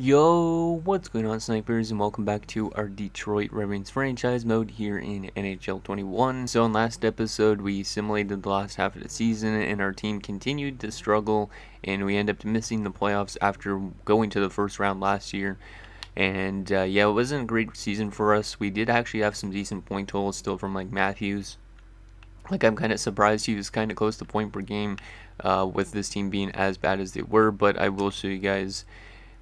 Yo, what's going on, snipers, and welcome back to our Detroit Red Wings franchise mode here in NHL 21. So in last episode, we simulated the last half of the season, and our team continued to struggle, and we ended up missing the playoffs after going to the first round last year. And yeah, it wasn't a great season for us. We did actually have some decent point totals still from like Matthews. Like, I'm kind of surprised he was kind of close to point per game with this team being as bad as they were, but I will show you guys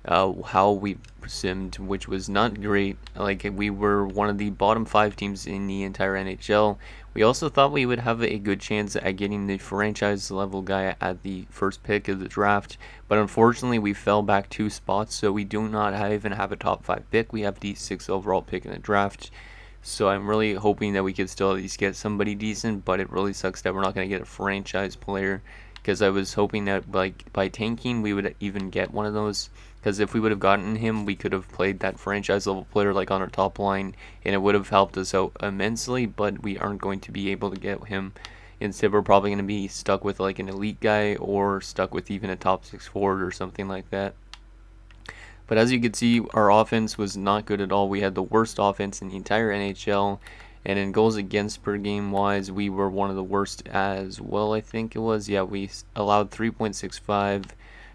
how we simmed, which was not great. Like, we were one of the bottom 5 teams in the entire NHL. We also thought we would have a good chance at getting the franchise level guy at the first pick of the draft, but unfortunately we fell back 2 spots, so we do not even have a top 5 pick. We have the 6th overall pick in the draft. So I'm really hoping that we could still at least get somebody decent, but it really sucks that we're not going to get a franchise player, because I was hoping that like by tanking we would even get one of those, because if we would have gotten him, we could have played that franchise level player like on our top line, and it would have helped us out immensely, but we aren't going to be able to get him. Instead, we're probably going to be stuck with like an elite guy, or stuck with even a top 6 forward or something like that. But as you can see, our offense was not good at all. We had the worst offense in the entire NHL. And in goals against per game wise, we were one of the worst as well, I think it was. Yeah, we allowed 3.65.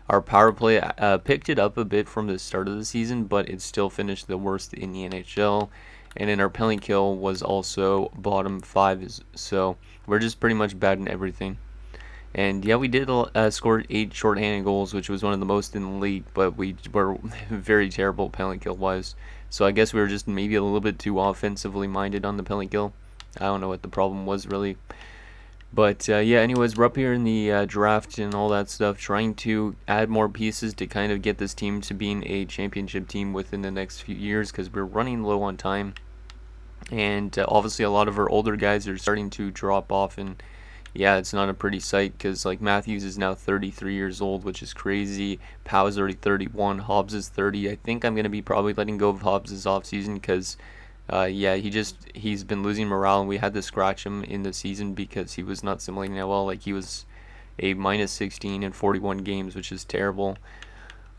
Our power play picked it up a bit from the start of the season, but it still finished the worst in the NHL. And then our penalty kill was also bottom 5. So we're just pretty much bad in everything. And yeah, we did score 8 shorthanded goals, which was one of the most in the league, but we were very terrible penalty kill wise. So I guess we were just maybe a little bit too offensively minded on the penalty kill. I don't know what the problem was really. But yeah, anyways, we're up here in the draft and all that stuff, trying to add more pieces to kind of get this team to being a championship team within the next few years, because we're running low on time. And obviously a lot of our older guys are starting to drop off, and yeah, it's not a pretty sight, because like Matthews is now 33 years old, which is crazy. Powell's already 31. Hobbs is 30. I think I'm gonna be probably letting go of Hobbs this offseason, because yeah, he's been losing morale, and we had to scratch him in the season because he was not simulating that well. Like, he was a minus 16 in 41 games, which is terrible.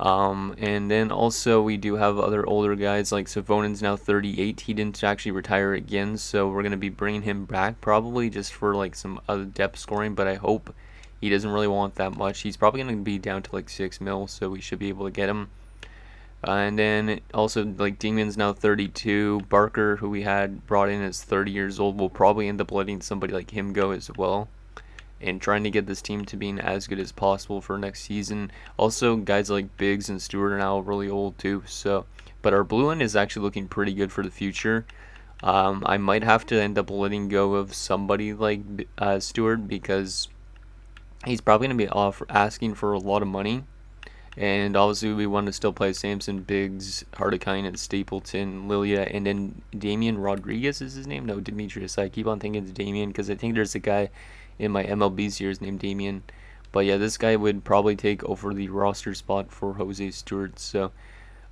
And then also we do have other older guys, like Savonen's now 38. He didn't actually retire again, so we're going to be bringing him back probably just for like some other depth scoring, but I hope he doesn't really want that much. He's probably going to be down to like 6 mil, so we should be able to get him. And then also like Dingman's now 32. Barker, who we had brought in, is 30 years old. We'll probably end up letting somebody like him go as well, and trying to get this team to being as good as possible for next season. Also, guys like Biggs and Stewart are now really old too. So, but our blue line is actually looking pretty good for the future. I might have to end up letting go of somebody like Stewart, because he's probably going to be asking for a lot of money. And obviously we want to still play Samson, Biggs, Hardekine, and Stapleton, Lilia, and then Damian Rodriguez is his name? No, Demetrius. I keep on thinking it's Damian, because I think there's a guy in my MLB series named Damian. But yeah, this guy would probably take over the roster spot for Jose Stewart. So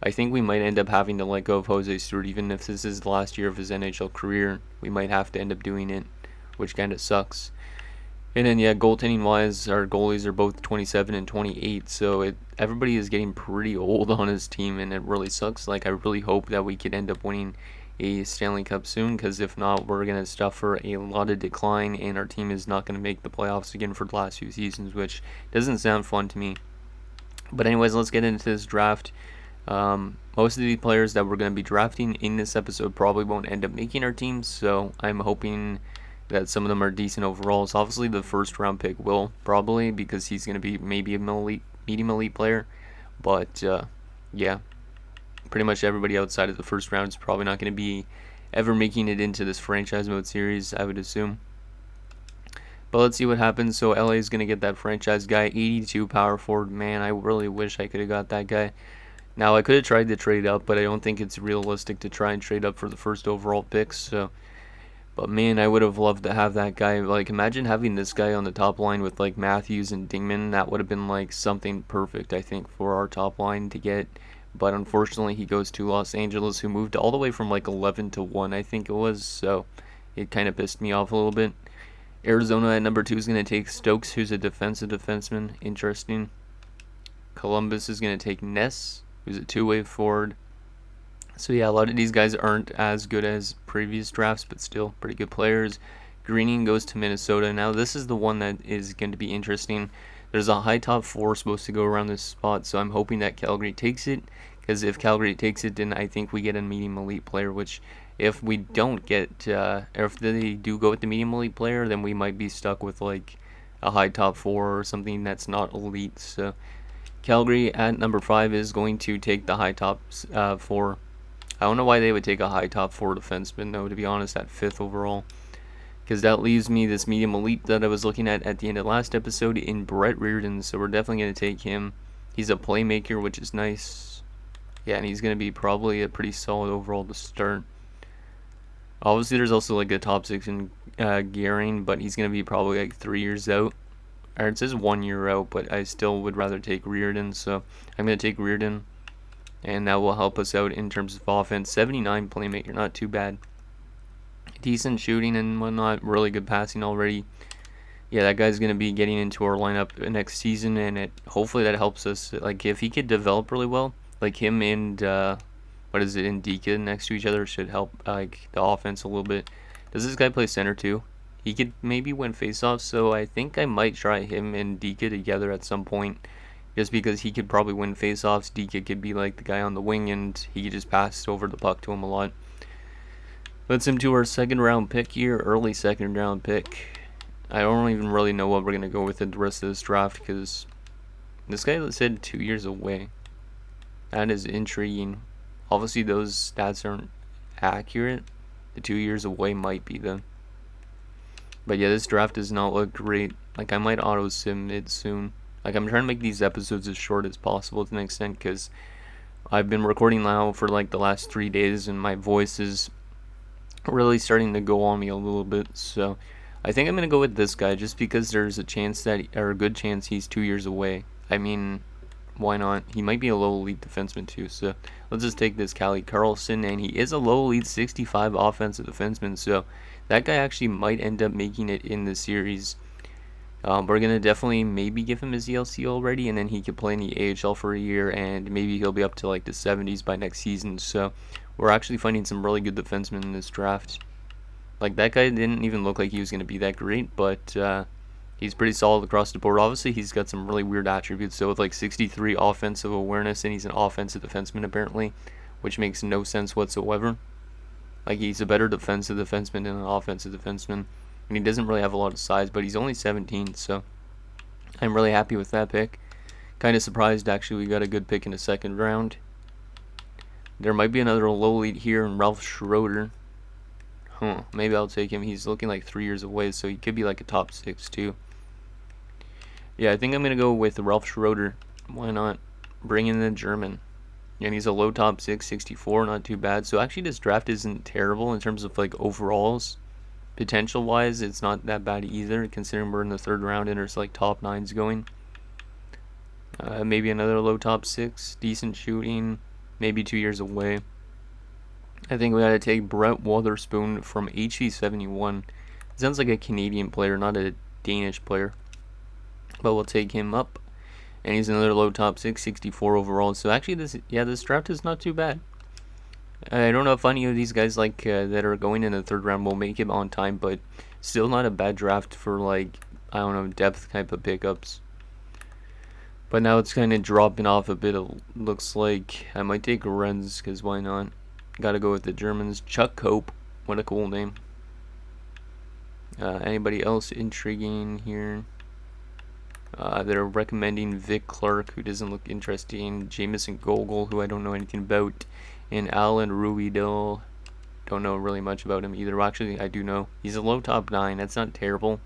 I think we might end up having to let go of Jose Stewart, even if this is the last year of his NHL career. We might have to end up doing it, which kind of sucks. And then yeah, goaltending wise, our goalies are both 27 and 28, so everybody is getting pretty old on his team, and it really sucks. Like, I really hope that we could end up winning a Stanley Cup soon, because if not, we're going to suffer a lot of decline, and our team is not going to make the playoffs again for the last few seasons, which doesn't sound fun to me. But anyways, let's get into this draft. Most of the players that we're going to be drafting in this episode probably won't end up making our team, so I'm hoping that some of them are decent overalls. Obviously, the first round pick will probably, because he's going to be maybe a medium elite player. But yeah, pretty much everybody outside of the first round is probably not going to be ever making it into this franchise mode series, I would assume. But let's see what happens. So LA is going to get that franchise guy, 82 power forward. Man, I really wish I could have got that guy. Now, I could have tried to trade up, but I don't think it's realistic to try and trade up for the first overall picks. So, but man, I would have loved to have that guy. Like, imagine having this guy on the top line with like Matthews and Dingman. That would have been like something perfect, I think, for our top line to get. But unfortunately, he goes to Los Angeles, who moved all the way from like 11 to 1, I think it was. So it kind of pissed me off a little bit. Arizona at number 2 is going to take Stokes, who's a defensive defenseman. Interesting. Columbus is going to take Ness. who's a two-way forward. So yeah, a lot of these guys aren't as good as previous drafts, but still pretty good players. Greening goes to Minnesota. Now this is the one that is going to be interesting. There's a high top 4 supposed to go around this spot, so I'm hoping that Calgary takes it. Because if Calgary takes it, then I think we get a medium elite player. Which, if we don't get, or if they do go with the medium elite player, then we might be stuck with like a high top 4 or something that's not elite. So Calgary at number 5 is going to take the high top 4. I don't know why they would take a high top 4 defenseman, though, to be honest, at 5th overall. Because that leaves me this medium elite that I was looking at the end of last episode in Brett Reardon. So we're definitely going to take him. He's a playmaker, which is nice. Yeah, and he's going to be probably a pretty solid overall to start. Obviously, there's also like a top 6 in Gehring, but he's going to be probably like 3 years out. Or it says 1 year out, but I still would rather take Reardon. So I'm going to take Reardon. And that will help us out in terms of offense. 79 playmaker, not too bad. Decent shooting and whatnot. Really good passing already. Yeah, that guy's going to be getting into our lineup next season. And hopefully that helps us. Like, if he could develop really well, like him and, Indika next to each other should help like the offense a little bit. Does this guy play center too? He could maybe win faceoffs. So I think I might try him and Dika together at some point. Just because he could probably win faceoffs, Dika could be like the guy on the wing, and he could just pass over the puck to him a lot. Let's him to our second round pick here, early second round pick. I don't even really know what we're gonna go with in the rest of this draft because this guy said 2 years away. That is intriguing. Obviously, those stats aren't accurate. The 2 years away might be though. But yeah, this draft does not look great. Like I might auto sim it soon. Like, I'm trying to make these episodes as short as possible to an extent because I've been recording now for like the last 3 days and my voice is really starting to go on me a little bit. So I think I'm going to go with this guy just because there's a chance or a good chance he's 2 years away. I mean, why not? He might be a low elite defenseman too. So let's just take this Cali Carlson, and he is a low elite 65 offensive defenseman. So that guy actually might end up making it in the series. We're going to definitely maybe give him his ELC already, and then he could play in the AHL for a year, and maybe he'll be up to like the 70s by next season. So we're actually finding some really good defensemen in this draft. Like, that guy didn't even look like he was going to be that great, but he's pretty solid across the board. Obviously, he's got some really weird attributes. So with like 63 offensive awareness, and he's an offensive defenseman apparently, which makes no sense whatsoever. Like, he's a better defensive defenseman than an offensive defenseman. And he doesn't really have a lot of size, but he's only 17, so I'm really happy with that pick. Kind of surprised, actually, we got a good pick in the second round. There might be another low elite here in Ralph Schroeder. Maybe I'll take him. He's looking like 3 years away, so he could be like a top 6 too. Yeah, I think I'm going to go with Ralph Schroeder. Why not? Bring in the German. And he's a low top 6, 64, not too bad. So actually this draft isn't terrible in terms of like overalls. Potential wise, it's not that bad either, considering we're in the third round and there's like top 9s going. Maybe another low top 6, decent shooting, maybe 2 years away. I think we gotta take Brett Wotherspoon from HV71. It sounds like a Canadian player, not a Danish player. But we'll take him up. And he's another low top 6, 64 overall. So actually this draft is not too bad. I don't know if any of these guys like that are going in the third round will make it on time, but still not a bad draft for like, I don't know, depth type of pickups. But now it's kind of dropping off a bit. It looks like I might take Renz because why not? Got to go with the Germans. Chuck Cope, what a cool name. Anybody else intriguing here? They're recommending Vic Clark, who doesn't look interesting. Jamison Gogol, who I don't know anything about. And Alan Ruidel, don't know really much about him either. Well, actually, I do know. He's a low top 9. That's not terrible.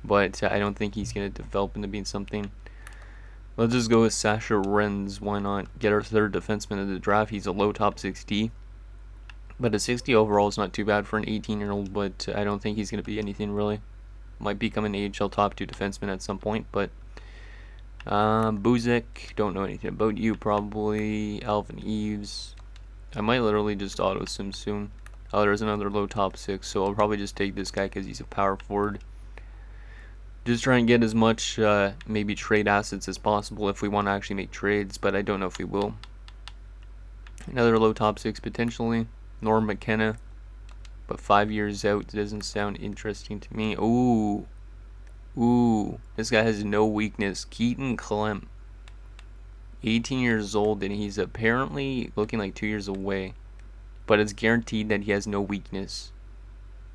But I don't think he's going to develop into being something. Let's just go with Sasha Wren. Why not? Get our third defenseman of the draft. He's a low top 60. But a 60 overall is not too bad for an 18-year-old, but I don't think he's going to be anything really. Might become an AHL top 2 defenseman at some point, but Buzek, don't know anything about you probably. Alvin Eves. I might literally just auto sim soon. Oh, there's another low top 6, so I'll probably just take this guy because he's a power forward. Just try and get as much maybe trade assets as possible if we want to actually make trades, but I don't know if we will. Another low top 6 potentially. Norm McKenna. But 5 years out doesn't sound interesting to me. Ooh. This guy has no weakness. Keaton Clem. 18 years old, and he's apparently looking like 2 years away. But it's guaranteed that he has no weakness.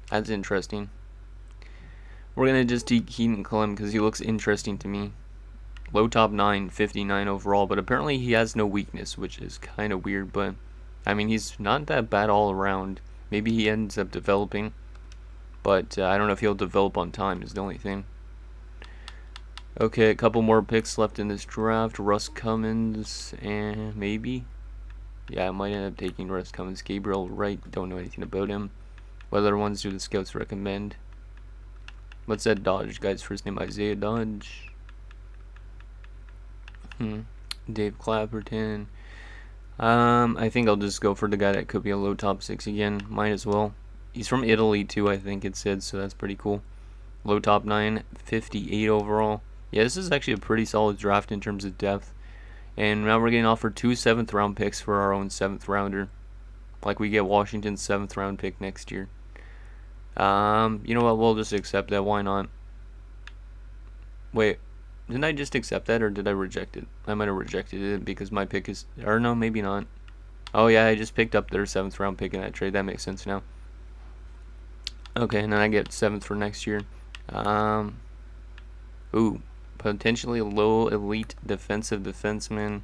That's interesting. We're going to just take Keaton Clem because he looks interesting to me. Low top 9, 59 overall, but apparently he has no weakness, which is kind of weird, but I mean, he's not that bad all around. Maybe he ends up developing, but I don't know if he'll develop on time is the only thing. Okay, a couple more picks left in this draft. Russ Cummins, and maybe. Yeah, I might end up taking Russ Cummins. Gabriel Wright, don't know anything about him. What other ones do the scouts recommend? What's that Dodge guy's first name? Isaiah Dodge. Dave Clapperton. I think I'll just go for the guy that could be a low top 6 again. Might as well. He's from Italy too, I think it said, so that's pretty cool. Low top 9, 58 overall. Yeah, this is actually a pretty solid draft in terms of depth. And now we're getting offered 2 7th round picks for our own 7th rounder. Like we get Washington's 7th round pick next year. You know what? We'll just accept that. Why not? Wait. Didn't I just accept that, or did I reject it? I might have rejected it because my pick is... Or no, maybe not. Oh yeah, I just picked up their 7th round pick in that trade. That makes sense now. Okay, and then I get 7th for next year. Ooh. Potentially a low elite defensive defenseman.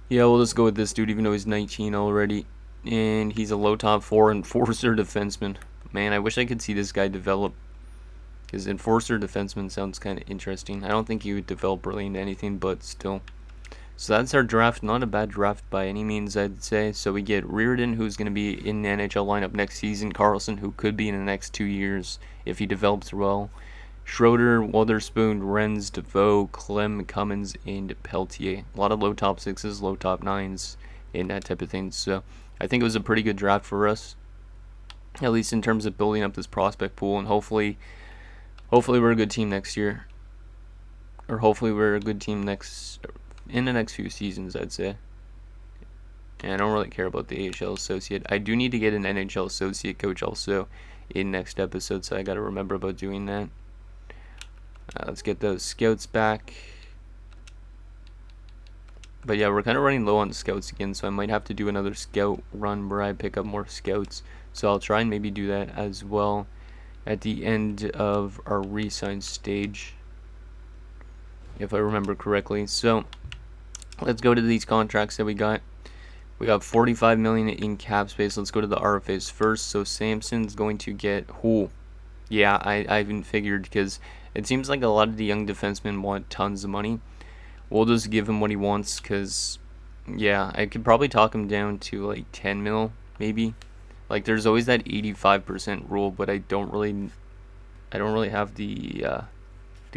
Yeah, we'll just go with this dude, even though he's 19 already. And he's a low top 4 enforcer defenseman. Man, I wish I could see this guy develop. Because enforcer defenseman sounds kind of interesting. I don't think he would develop really into anything, but still. So that's our draft. Not a bad draft by any means, I'd say. So we get Reardon, who's going to be in the NHL lineup next season. Carlson, who could be in the next 2 years if he develops well. Schroeder, Wotherspoon, Renz, DeVoe, Clem, Cummins, and Peltier. A lot of low top 6s, low top 9s, and that type of thing. So I think it was a pretty good draft for us. At least in terms of building up this prospect pool, and hopefully we're a good team next year, or hopefully we're a good team in the next few seasons, I'd say. And I don't really care about the AHL associate. I do need to get an NHL associate coach also in next episode, so I got to remember about doing that. Let's get those scouts back. But yeah, we're kind of running low on scouts again, so I might have to do another scout run where I pick up more scouts. So I'll try and maybe do that as well at the end of our Resign stage, if I remember correctly. So let's go to these contracts that we got. We got $45 million in cap space. Let's go to the RFAs first. So Samson's going to get yeah, I even figured, because it seems like a lot of the young defensemen want tons of money. We'll just give him what he wants, because yeah, I could probably talk him down to like 10 mil maybe. Like, there's always that 85% rule, but I don't really have the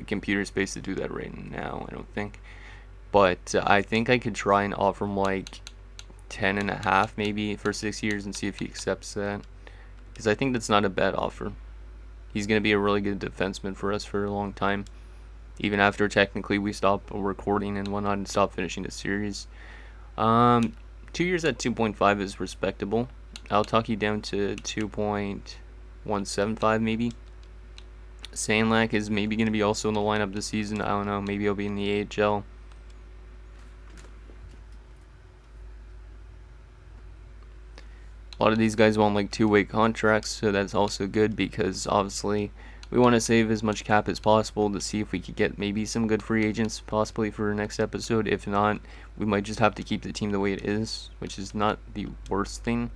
computer space to do that right now, I don't think. But I think I could try and offer him like 10.5 maybe for 6 years and see if he accepts that, because I think that's not a bad offer. He's going to be a really good defenseman for us for a long time, even after technically we stop recording and whatnot and stop finishing the series. 2 years at 2.5 is respectable. I'll talk you down to 2.175 maybe. Sandlak is maybe going to be also in the lineup this season. I don't know. Maybe he'll be in the AHL. A lot of these guys want like 2-way contracts, so that's also good, because obviously we want to save as much cap as possible to see if we could get maybe some good free agents possibly for next episode. If not, we might just have to keep the team the way it is, which is not the worst thing.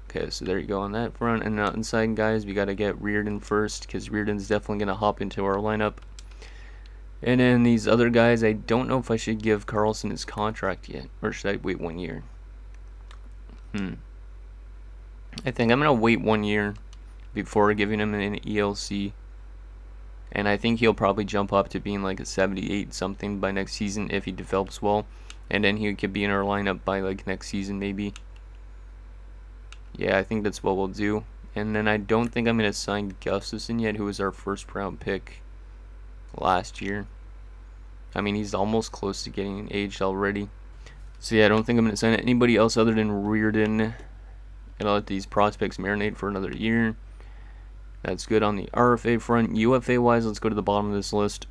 Okay, so there you go on that front. And inside, guys, we got to get Reardon first, because Reardon's definitely going to hop into our lineup. And then these other guys, I don't know if I should give Carlson his contract yet, or should I wait 1 year? I think I'm going to wait 1 year before giving him an ELC. And I think he'll probably jump up to being like a 78 something by next season if he develops well. And then he could be in our lineup by like next season maybe. Yeah, I think that's what we'll do. And then I don't think I'm going to sign Gustafson yet, who was our first round pick last year. I mean, he's almost close to getting aged already. So yeah, I don't think I'm going to sign anybody else other than Reardon. Gonna let these prospects marinate for another year. That's good on the RFA front. UFA wise, let's go to the bottom of this list.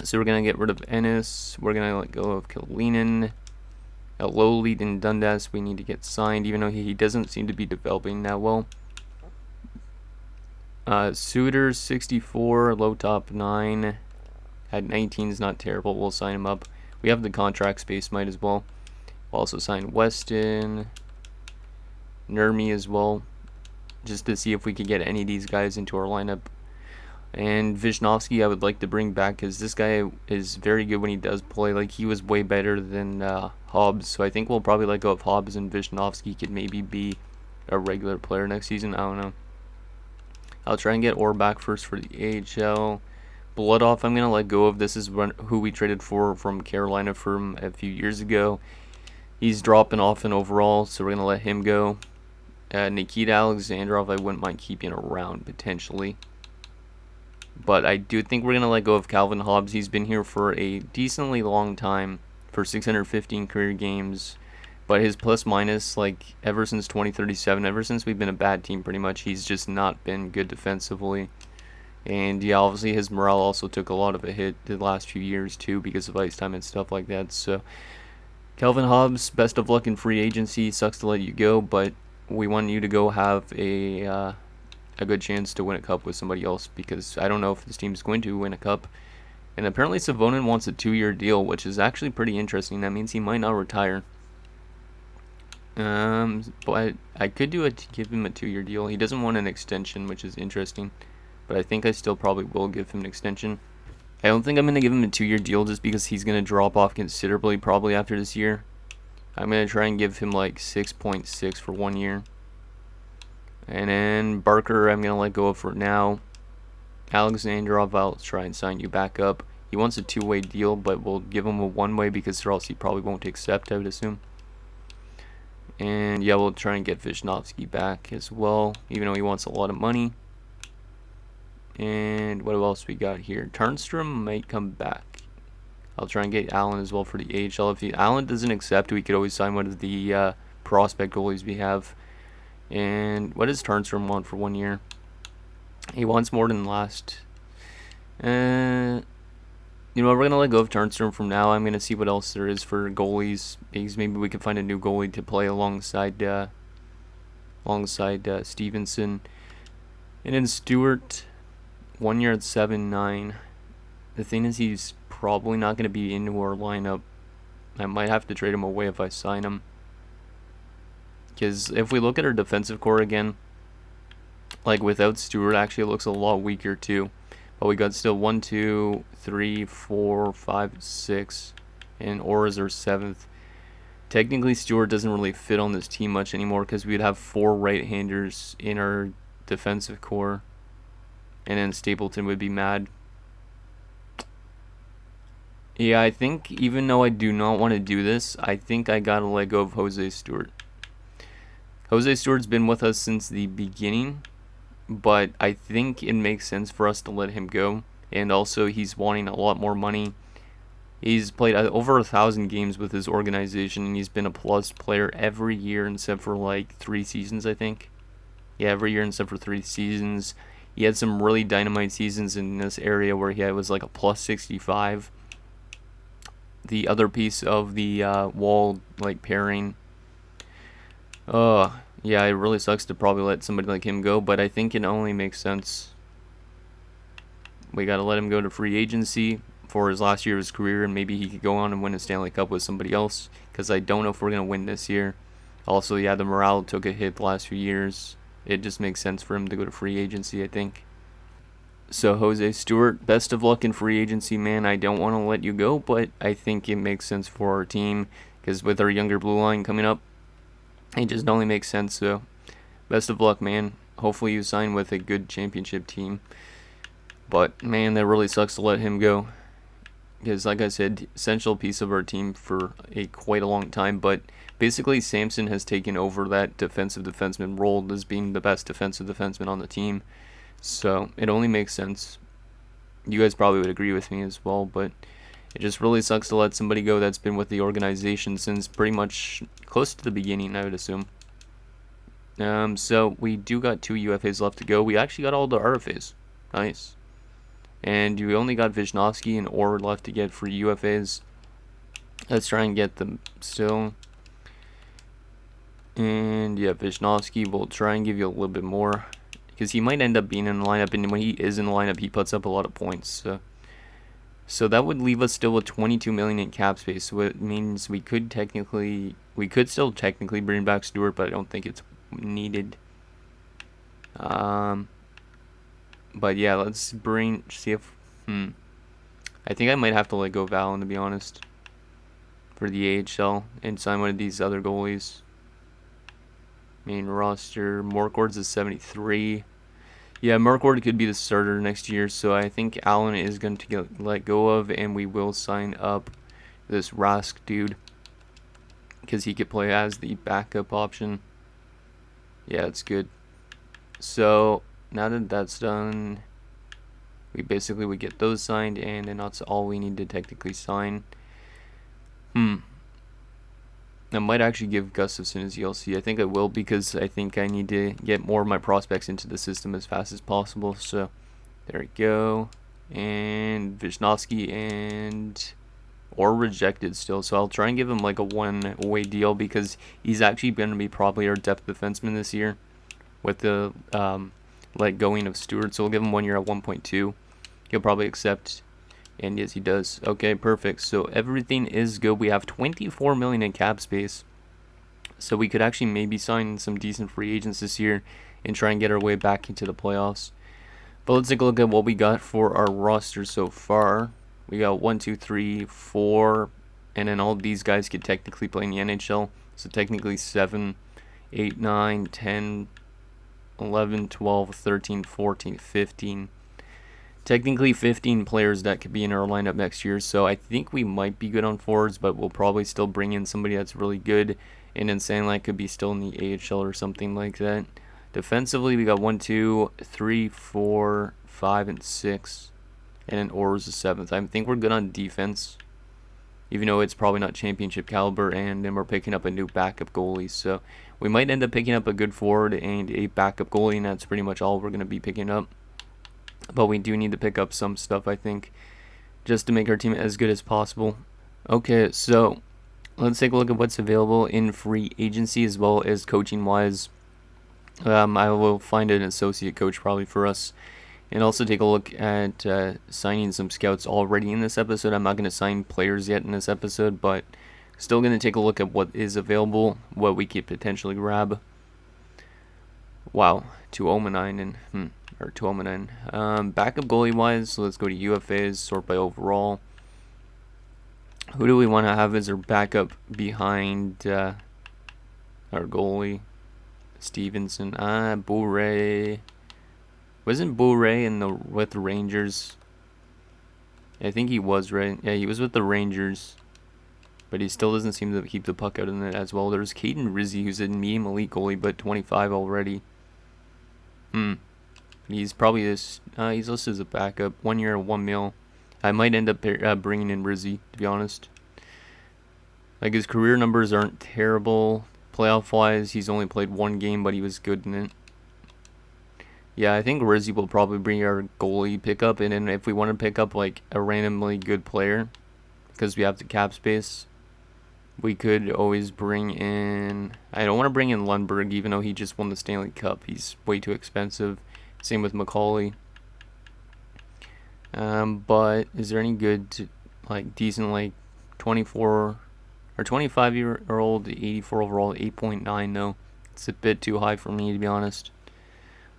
So we're gonna get rid of Ennis. We're gonna let go of Kalinin. Lowlead and Dundas we need to get signed, even though he doesn't seem to be developing that well. Suter 64, low top 9. At 19 is not terrible. We'll sign him up. We have the contract space, might as well. We'll also sign Weston, Nurmi as well, just to see if we could get any of these guys into our lineup. And Visnovsky I would like to bring back, because this guy is very good when he does play. Like, he was way better than Hobbs, so I think we'll probably let go of Hobbs, and Visnovsky could maybe be a regular player next season. I don't know. I'll try and get Orr back first for the AHL. Bloodoff I'm going to let go of. This is who we traded for from Carolina from a few years ago. He's dropping off in overall, so we're going to let him go. Nikita Alexandrov I wouldn't mind keeping around potentially. But I do think we're going to let go of Calvin Hobbs. He's been here for a decently long time, for 615 career games. But his plus minus, like, ever since 2037, ever since we've been a bad team pretty much, he's just not been good defensively. And yeah, obviously his morale also took a lot of a hit the last few years too, because of ice time and stuff like that. So Calvin Hobbs, best of luck in free agency. Sucks to let you go, but we want you to go have a good chance to win a cup with somebody else, because I don't know if this team's going to win a cup. And apparently Savonin wants a 2-year deal, which is actually pretty interesting. That means he might not retire. But I could give him a 2-year deal. He doesn't want an extension, which is interesting. But I think I still probably will give him an extension. I don't think I'm going to give him a 2-year deal just because he's going to drop off considerably probably after this year. I'm going to try and give him like 6.6 for 1 year. And then Barker I'm going to let go of for now. Alexandrov, I'll try and sign you back up. He wants a 2-way deal, but we'll give him a 1-way because or else he probably won't accept, I would assume. And yeah, we'll try and get Visnovsky back as well, even though he wants a lot of money. And what else we got here? Turnstrom might come back. I'll try and get Allen as well for the AHL. If Allen doesn't accept, we could always sign one of the prospect goalies we have. And what does Turnstrom want for 1 year? He wants more than last. You know what, we're going to let go of Turnstrom from now. I'm going to see what else there is for goalies, because maybe we can find a new goalie to play alongside Stevenson. And then Stewart, 1 year at 7.9. The thing is, he's probably not going to be into our lineup. I might have to trade him away if I sign him. Because if we look at our defensive core again, like without Stewart, actually it looks a lot weaker too. But we got still 1, 2, 3, 4, 5, 6, and Orr is our 7th. Technically, Stewart doesn't really fit on this team much anymore because we'd have 4 right-handers in our defensive core. And then Stapleton would be mad. Yeah, I think even though I do not want to do this, I think I gotta let go of Jose Stewart. Jose Stewart's been with us since the beginning, but I think it makes sense for us to let him go. And also, he's wanting a lot more money. He's played over 1,000 games with his organization, and he's been a plus player every year except for like 3 seasons, I think. Yeah, every year except for 3 seasons. He had some really dynamite seasons in this area where he was like a plus 65. The other piece of the wall, like, pairing. Yeah, it really sucks to probably let somebody like him go, but I think it only makes sense. We got to let him go to free agency for his last year of his career, and maybe he could go on and win a Stanley Cup with somebody else, because I don't know if we're going to win this year. Also, yeah, the morale took a hit the last few years. It just makes sense for him to go to free agency, I think. So, Jose Stewart, best of luck in free agency, man. I don't want to let you go, but I think it makes sense for our team, because with our younger blue line coming up, it just only makes sense. So, best of luck, man. Hopefully you sign with a good championship team. But, man, that really sucks to let him go. Because, like I said, essential piece of our team for quite a long time. But basically, Samson has taken over that defensive defenseman role as being the best defensive defenseman on the team. So, it only makes sense. You guys probably would agree with me as well. But It just really sucks to let somebody go that's been with the organization since pretty much close to the beginning, I would assume. So we do got 2 UFAs left to go. We actually got all the RFAs. Nice. And we only got Visnovsky and Orr left to get for UFAs. Let's try and get them still. And yeah, Visnovsky will try and give you a little bit more, because he might end up being in the lineup, and when he is in the lineup, he puts up a lot of points. So that would leave us still with 22 million in cap space. So it means we could still technically bring back Stewart, but I don't think it's needed. But yeah, let's see if I think I might have to let go Valen, to be honest, for the AHL and sign one of these other goalies. Main roster, Morkord's is 73. Yeah, Morkord could be the starter next year, so I think Allen is going to get let go of, and we will sign up this Rask dude, because he could play as the backup option. Yeah, it's good. So now that that's done, we basically would get those signed, and then that's all we need to technically sign. I might actually give Gustafsson his ELC. I think I will, because I think I need to get more of my prospects into the system as fast as possible. So there we go. And Visnovsky and Orr rejected still. So I'll try and give him like a one-way deal, because he's actually going to be probably our depth defenseman this year with the let going of Stewart. So we'll give him 1 year at 1.2. He'll probably accept. And yes, he does. Okay, perfect. So everything is good. We have 24 million in cap space. So we could actually maybe sign some decent free agents this year and try and get our way back into the playoffs. But let's take a look at what we got for our roster so far. We got 1, 2, 3, 4, and then all of these guys could technically play in the NHL. So technically 7, 8, 9, 10, 11, 12, 13, 14, 15. Technically 15 players that could be in our lineup next year, so I think we might be good on forwards, but we'll probably still bring in somebody that's really good, and then Sandlak could be still in the AHL or something like that. Defensively, we got 1, 2, 3, 4, 5, and 6, and then Orr is the 7th. I think we're good on defense, even though it's probably not championship caliber, and then we're picking up a new backup goalie, so we might end up picking up a good forward and a backup goalie, and that's pretty much all we're going to be picking up. But we do need to pick up some stuff, I think, just to make our team as good as possible. Okay, so let's take a look at what's available in free agency as well as coaching-wise. I will find an associate coach probably for us, and also take a look at signing some scouts already in this episode. I'm not going to sign players yet in this episode, but still going to take a look at what is available, what we could potentially grab. Wow, 209 and or 209. Backup goalie wise, so let's go to UFAs, sort by overall. Who do we want to have as our backup behind our goalie? Stevenson. Bourret. Wasn't Bourret with the Rangers? I think he was, right? Yeah, he was with the Rangers. But he still doesn't seem to keep the puck out in it as well. There's Caden Rizzi, who's a medium elite goalie, but 25 already. He's probably this. He's listed as a backup. 1 year, 1 mil. I might end up bringing in Rizzi, to be honest. Like, his career numbers aren't terrible. Playoff-wise, he's only played 1 game, but he was good in it. Yeah, I think Rizzi will probably bring our goalie pickup. And then if we want to pick up, like, a randomly good player, because we have the cap space, we could always bring in... I don't want to bring in Lundberg, even though he just won the Stanley Cup. He's way too expensive. Same with McCauley. But is there any good, like, decent, like, 24 or 25-year-old, 84 overall, 8.9? No, it's a bit too high for me, to be honest.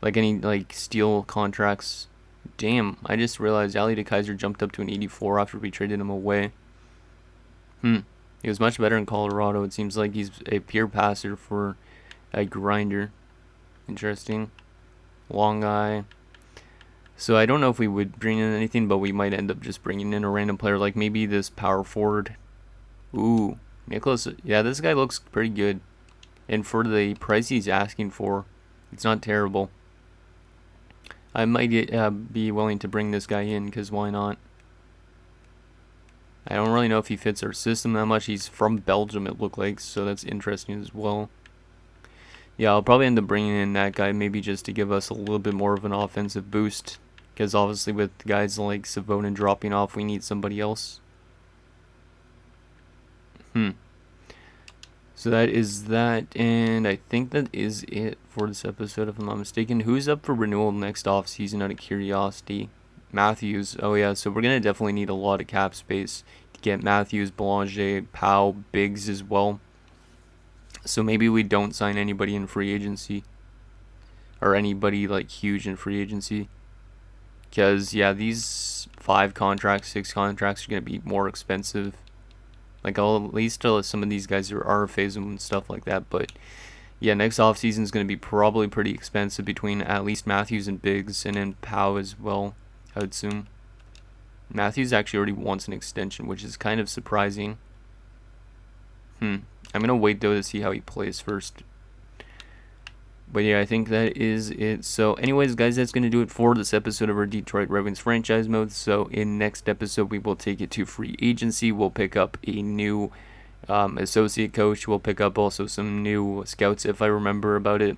Like, any, like, steel contracts. Damn, I just realized Ali DeKaiser jumped up to an 84 after we traded him away. He was much better in Colorado. It seems like he's a pure passer for a grinder. Interesting. Long guy. So I don't know if we would bring in anything, but we might end up just bringing in a random player, like maybe this power forward. Ooh, Nicholas. Yeah, this guy looks pretty good. And for the price he's asking for, it's not terrible. I might be willing to bring this guy in, because why not? I don't really know if he fits our system that much. He's from Belgium, it looked like, so that's interesting as well. Yeah, I'll probably end up bringing in that guy maybe just to give us a little bit more of an offensive boost. Because obviously with guys like Savonin dropping off, we need somebody else. So that is that, and I think that is it for this episode, if I'm not mistaken. Who's up for renewal next off season out of curiosity? Matthews. Oh yeah, so we're going to definitely need a lot of cap space to get Matthews, Belanger, Powell, Biggs as well. So maybe we don't sign anybody in free agency. Or anybody like huge in free agency. Because, yeah, these 5 contracts, 6 contracts are going to be more expensive. Like, I'll at least tell some of these guys are RFAs and stuff like that. But, yeah, next offseason is going to be probably pretty expensive between at least Matthews and Biggs. And then Powell as well, I would assume. Matthews actually already wants an extension, which is kind of surprising. I'm going to wait, though, to see how he plays first. But yeah, I think that is it. So anyways, guys, that's going to do it for this episode of our Detroit Red Wings franchise mode. So in next episode, we will take it to free agency. We'll pick up a new associate coach. We'll pick up also some new scouts, if I remember about it.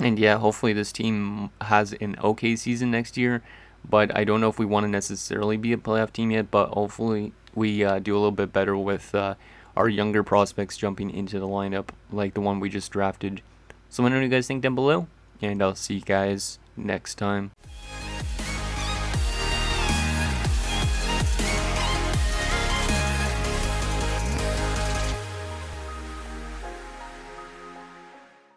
And yeah, hopefully this team has an okay season next year. But I don't know if we want to necessarily be a playoff team yet. But hopefully we do a little bit better with our younger prospects jumping into the lineup, like the one we just drafted. So let me know what you guys think down below, and I'll see you guys next time.